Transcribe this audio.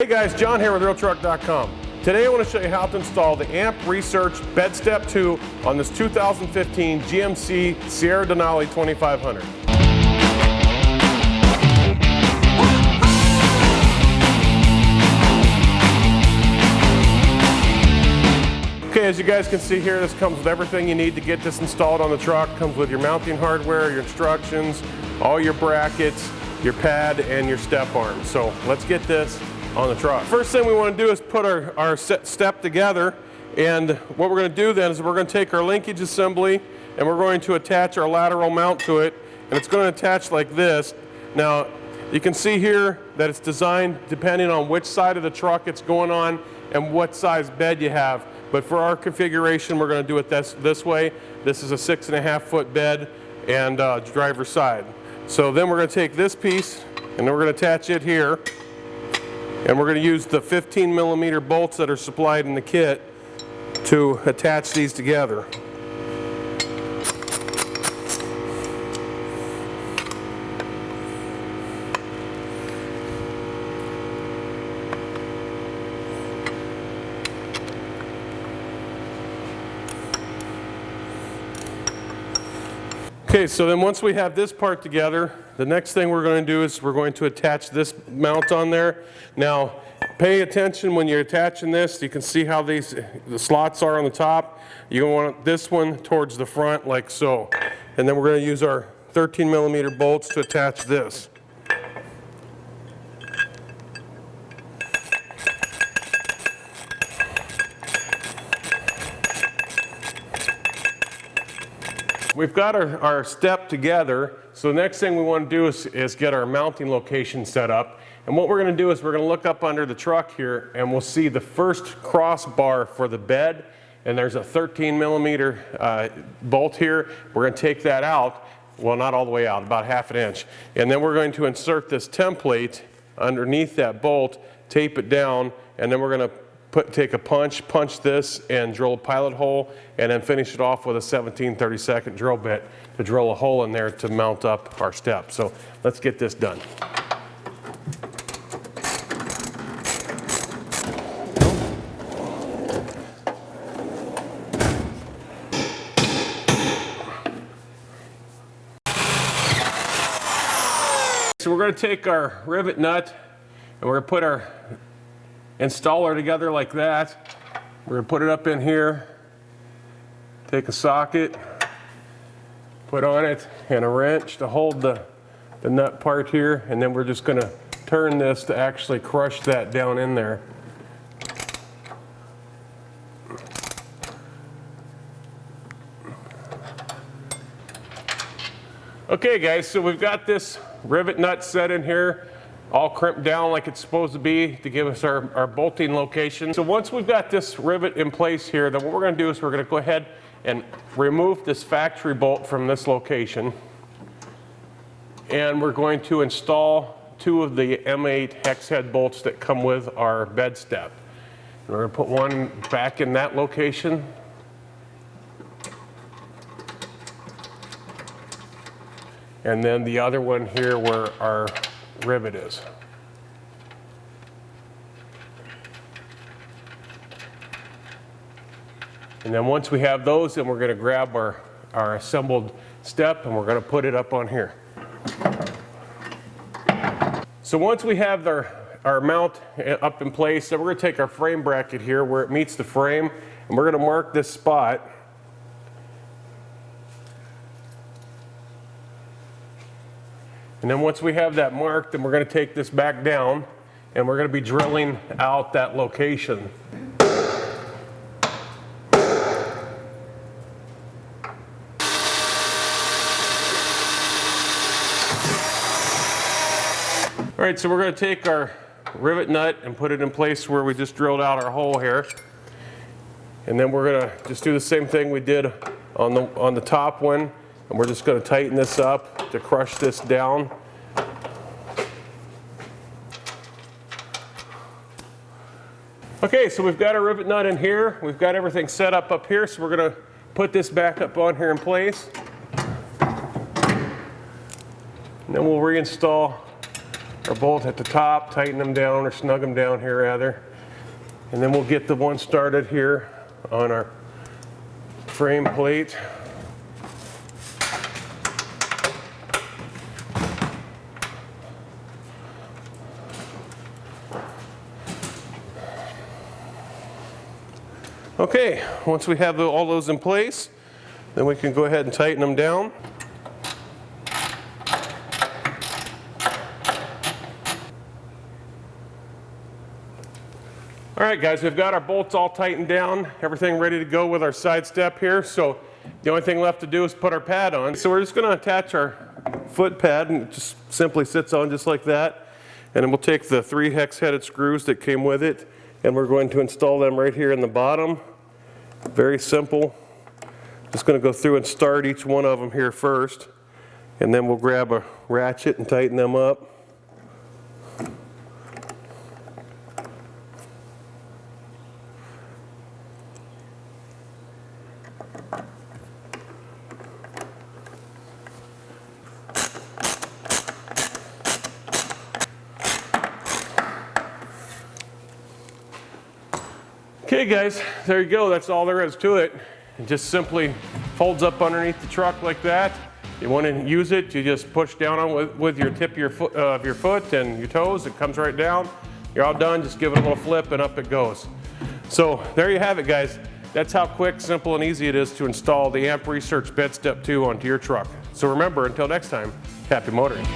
Hey guys, John here with RealTruck.com. Today I want to show you how to install the AMP Research BedStep2 on this 2015 GMC Sierra Denali 2500. Okay, as you guys can see here, this comes with everything you need to get this installed on the truck. Comes with your mounting hardware, your instructions, all your brackets, your pad, and your step arm. So let's get this on the truck. First thing we want to do is put our step together, and what we're going to do then is we're going to take our linkage assembly and we're going to attach our lateral mount to it, and it's going to attach like this. Now you can see here that it's designed depending on which side of the truck it's going on and what size bed you have, but for our configuration we're going to do it this way. This is a 6.5 foot bed and driver's side. So then we're going to take this piece and then we're going to attach it here. And we're going to use the 15mm bolts that are supplied in the kit to attach these together. Okay, so then once we have this part together, the next thing we're going to do is we're going to attach this mount on there. Now, pay attention when you're attaching this. You can see how the slots are on the top. You want this one towards the front like so. And then we're going to use our 13mm bolts to attach this. We've got our step together, so the next thing we want to do is get our mounting location set up. And what we're going to do is we're going to look up under the truck here and we'll see the first crossbar for the bed, and there's a 13mm bolt here. We're going to take that out, well, not all the way out, about 1/2 inch. And then we're going to insert this template underneath that bolt, tape it down, and then we're going to take a punch this and drill a pilot hole, and then finish it off with a 17/32 drill bit to drill a hole in there to mount up our step. So let's get this done. So we're going to take our rivet nut and we're going to put our installer together like that. We're going to put it up in here, take a socket, put on it, and a wrench to hold the nut part here, and then we're just going to turn this to actually crush that down in there. Okay guys, so we've got this rivet nut set in here, all crimped down like it's supposed to be to give us our bolting location. So once we've got this rivet in place here, then what we're going to do is we're going to go ahead and remove this factory bolt from this location, and we're going to install 2 of the M8 hex head bolts that come with our bed step. And we're going to put one back in that location. And then the other one here where our rivet is. And then once we have those, then we're going to grab our assembled step and we're going to put it up on here. So once we have our mount up in place, then we're going to take our frame bracket here where it meets the frame, and we're going to mark this spot. And then once we have that marked, then we're going to take this back down and we're going to be drilling out that location. All right, so we're going to take our rivet nut and put it in place where we just drilled out our hole here. And then we're going to just do the same thing we did on the top one. And we're just going to tighten this up to crush this down. Okay, so we've got our rivet nut in here. We've got everything set up here, so we're going to put this back up on here in place. And then we'll reinstall our bolt at the top, tighten them down or snug them down here rather. And then we'll get the one started here on our frame plate. Okay, once we have all those in place, then we can go ahead and tighten them down. All right guys, we've got our bolts all tightened down, everything ready to go with our side step here. So the only thing left to do is put our pad on. So we're just going to attach our foot pad, and it just simply sits on just like that. And then we'll take the 3 hex-headed screws that came with it, and we're going to install them right here in the bottom. Very simple. Just going to go through and start each one of them here first, and then we'll grab a ratchet and tighten them up. Okay guys, there you go. That's all there is to it. It just simply folds up underneath the truck like that. You want to use it, you just push down on with your tip of your foot and your toes. It comes right down. You're all done. Just give it a little flip and up it goes. So there you have it guys. That's how quick, simple, and easy it is to install the AMP Research BedStep2 onto your truck. So remember, until next time, happy motoring.